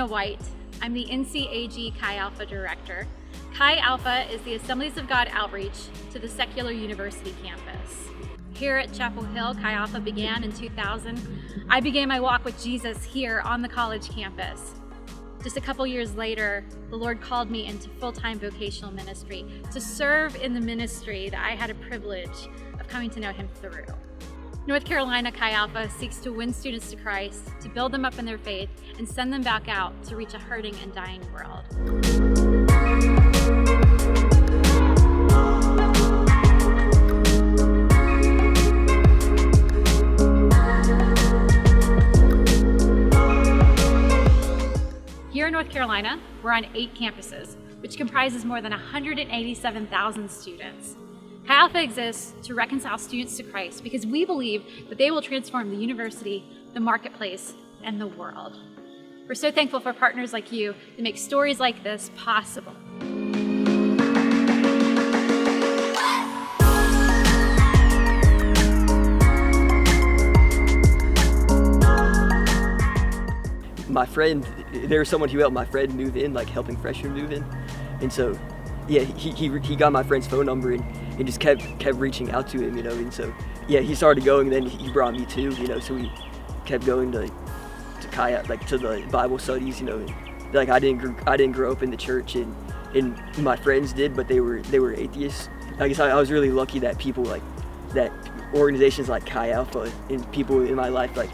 Christina White. I'm the NCAG Chi Alpha Director. Chi Alpha is the Assemblies of God outreach to the secular university campus. Here at Chapel Hill, Chi Alpha began in 2000. I began my walk with Jesus here on the college campus. Just a couple years later, the Lord called me into full-time vocational ministry to serve in the ministry that I had a privilege of coming to know Him through. North Carolina Chi Alpha seeks to win students to Christ, to build them up in their faith, and send them back out to reach a hurting and dying world. Here in North Carolina, we're on 8 campuses, which comprises more than 187,000 students. Chi Alpha exists to reconcile students to Christ because we believe that they will transform the university, the marketplace, and the world. We're so thankful for partners like you that make stories like this possible. My friend, there was someone who helped my friend move in, like helping freshmen move in. And so, yeah, he got my friend's phone number and just kept reaching out to him, and so, yeah, he started going, and then he brought me too, so we kept going to kayak, like to the Bible studies, and, like I didn't grow up in the church, and my friends did, but they were atheists. I guess I was really lucky that people like that, organizations like Chi Alpha and people in my life like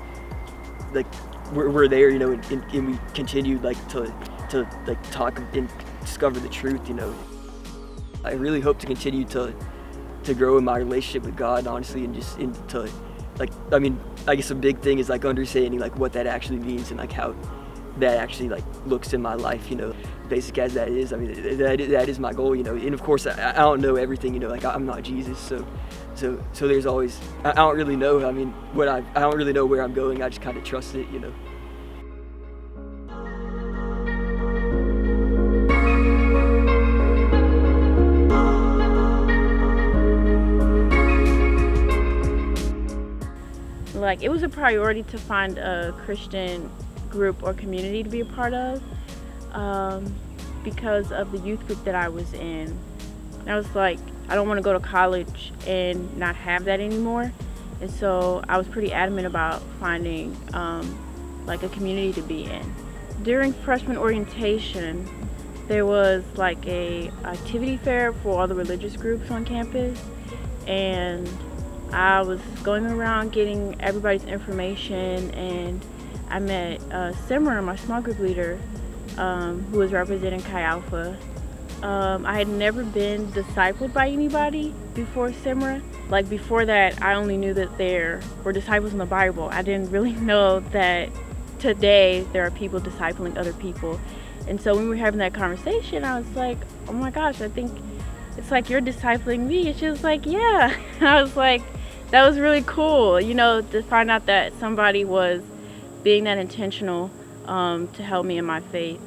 we're there, and we continued to talk and discover the truth, I really hope to continue to grow in my relationship with God, honestly, and just I guess a big thing is understanding what that actually means and how that actually looks in my life, basic as that is. That is my goal, and of course I don't know everything, I'm not Jesus, so there's always, I don't really know, I don't really know where I'm going. I just kind of trust it, It was a priority to find a Christian group or community to be a part of because of the youth group that I was in. I was like, I don't want to go to college and not have that anymore. And so I was pretty adamant about finding a community to be in. During freshman orientation, there was a activity fair for all the religious groups on campus, and I was going around getting everybody's information, and I met Simmer, my small group leader, who was representing Chi Alpha. I had never been discipled by anybody before Simmer. Before that, I only knew that there were disciples in the Bible. I didn't really know that today there are people discipling other people. And so when we were having that conversation, I was like, oh my gosh, I think it's like you're discipling me. And she was like, yeah. I was like, that was really cool, to find out that somebody was being that intentional to help me in my faith.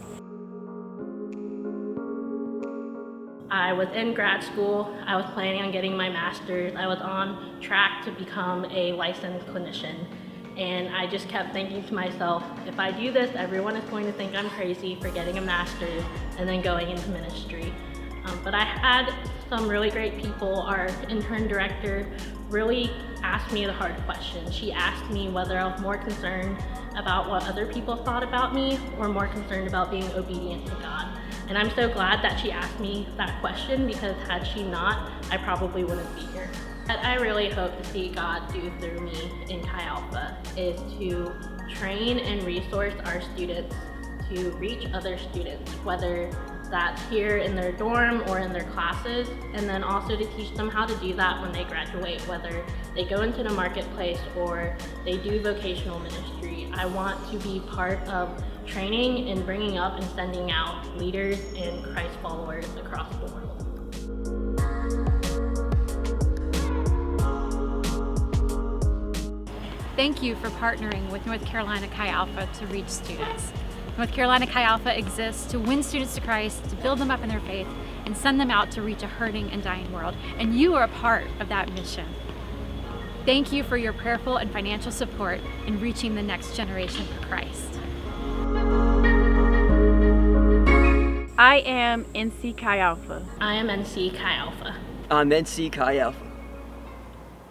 I was in grad school. I was planning on getting my master's. I was on track to become a licensed clinician. And I just kept thinking to myself, if I do this, everyone is going to think I'm crazy for getting a master's and then going into ministry. But I had some really great people. Our intern director really asked me the hard question. She asked me whether I was more concerned about what other people thought about me or more concerned about being obedient to God. And I'm so glad that she asked me that question, because had she not, I probably wouldn't be here. What I really hope to see God do through me in Chi Alpha is to train and resource our students to reach other students, whether that's here in their dorm or in their classes, and then also to teach them how to do that when they graduate, whether they go into the marketplace or they do vocational ministry. I want to be part of training and bringing up and sending out leaders and Christ followers across the world. Thank you for partnering with North Carolina Chi Alpha to reach students. North Carolina Chi Alpha exists to win students to Christ, to build them up in their faith, and send them out to reach a hurting and dying world. And you are a part of that mission. Thank you for your prayerful and financial support in reaching the next generation for Christ. I am NC Chi Alpha. I am NC Chi Alpha. I'm NC Chi Alpha.